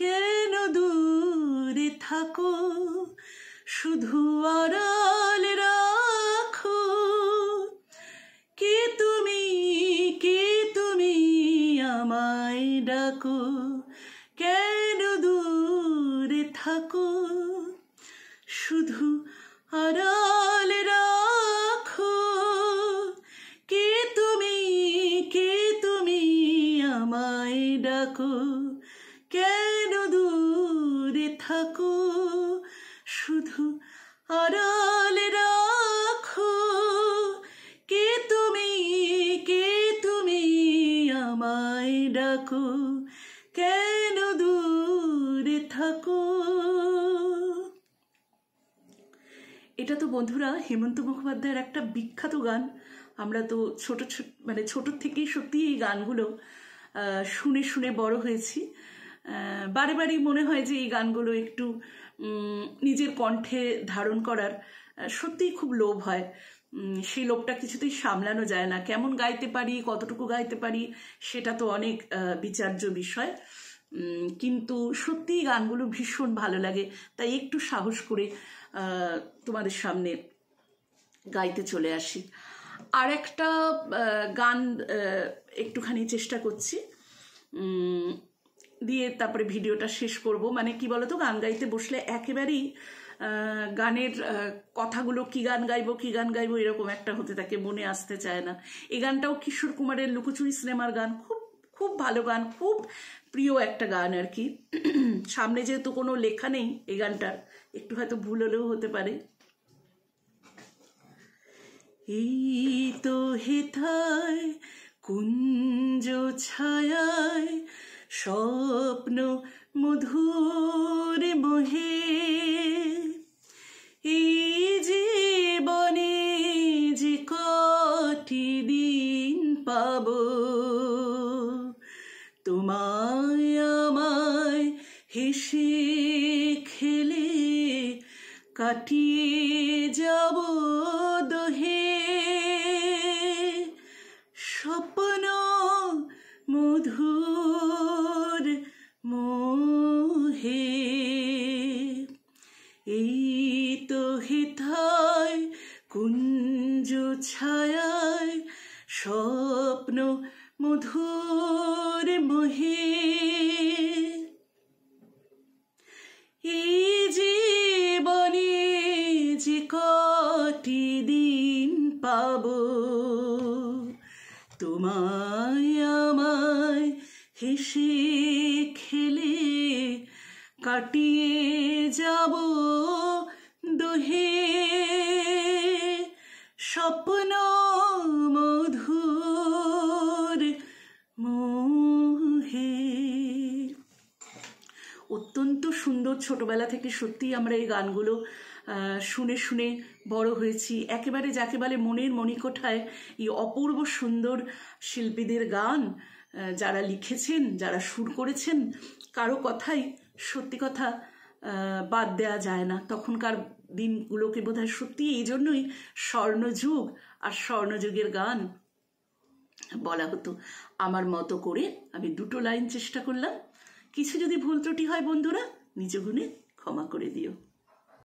কেন দূরে থাকো, শুধু আড়াল রাখো। কে তুমি আমায় ডাকো, কেন দূরে থাকো, শুধু আড়াল রাখো। কে তুমি আমায় ডাকো, কেন দূরে থাকো, শুধু আড়াল রাখো। কে তুমি আমায় ডাকো, কেন দূরে থাকো। এটা তো বন্ধুরা হেমন্ত মুখোপাধ্যায়ের একটা বিখ্যাত গান। আমরা তো ছোট থেকেই সত্যি এই গানগুলো শুনে শুনে বড় হয়েছি। বারে বারেই মনে হয় যে এই গানগুলো একটু নিজের কণ্ঠে ধারণ করার সত্যিই খুব লোভ হয়। সেই লোভটা কিছুতেই সামলানো যায় না। কেমন গাইতে পারি, কতটুকু গাইতে পারি, সেটা তো অনেক বিচার্য বিষয়। কিন্তু সত্যিই গানগুলো ভীষণ ভালো লাগে, তাই একটু সাহস করে তোমাদের সামনে গাইতে চলে আসি। আর একটা গান একটুখানি চেষ্টা করছি, দিয়ে তারপরে ভিডিওটা শেষ করব। মানে কি বলতো, গান গাইতে বসলে একেবারেই গানের কথাগুলো কি গান গাইবো এরকম একটা হতে থাকে, মনে আসতে চায় না। এই গানটাও কিশোর কুমারের লুকোচুরি সিনেমার গান, খুব ভালো গান, খুব প্রিয় একটা গান আর কি। সামনে যেহেতু কোনো লেখা নেই এই গানটার, একটু হয়তো ভুল হলেও হতে পারে। এই তো হেথায় কুঞ্জ ছায়ায় স্বপ্ন মধুর মোহে, এই জীবনে যে কটি দিন পাবো, তোমায় আমায় হেসে খেলে কাটিয়ে যাব দোহে। স্বপ্ন মধুর মোহে, এই তো হেথায় কুঞ্জ ছায়ায় স্বপ্ন মধুর মোহে, এই জীবনে যে কটি দিন পাবো, তোমায় আমায় হেসে খেলে কাটিয়ে যাব দোহে। স্বপ্ন মধুর মোহে। অত্যন্ত সুন্দর। ছোটবেলা থেকে সত্যিই আমরা এই গানগুলো শুনে শুনে বড় হয়েছি। একেবারে যাকে বলে মনের মণিকোঠায় এই অপূর্ব সুন্দর শিল্পীদের গান, যারা লিখেছেন, যারা সুর করেছেন, কারো কথাই সত্যি কথা বাদ দেওয়া যায় না। তখনকার দিনগুলোকে বোধহয় সত্যি এই জন্যই স্বর্ণযুগ আর স্বর্ণযুগের গান বলা হতো। আমার মতো করে আমি দুটো লাইন চেষ্টা করলাম। কিছু যদি ভুল ত্রুটি হয় বন্ধুরা, নিজ গুণে ক্ষমা করে দিও।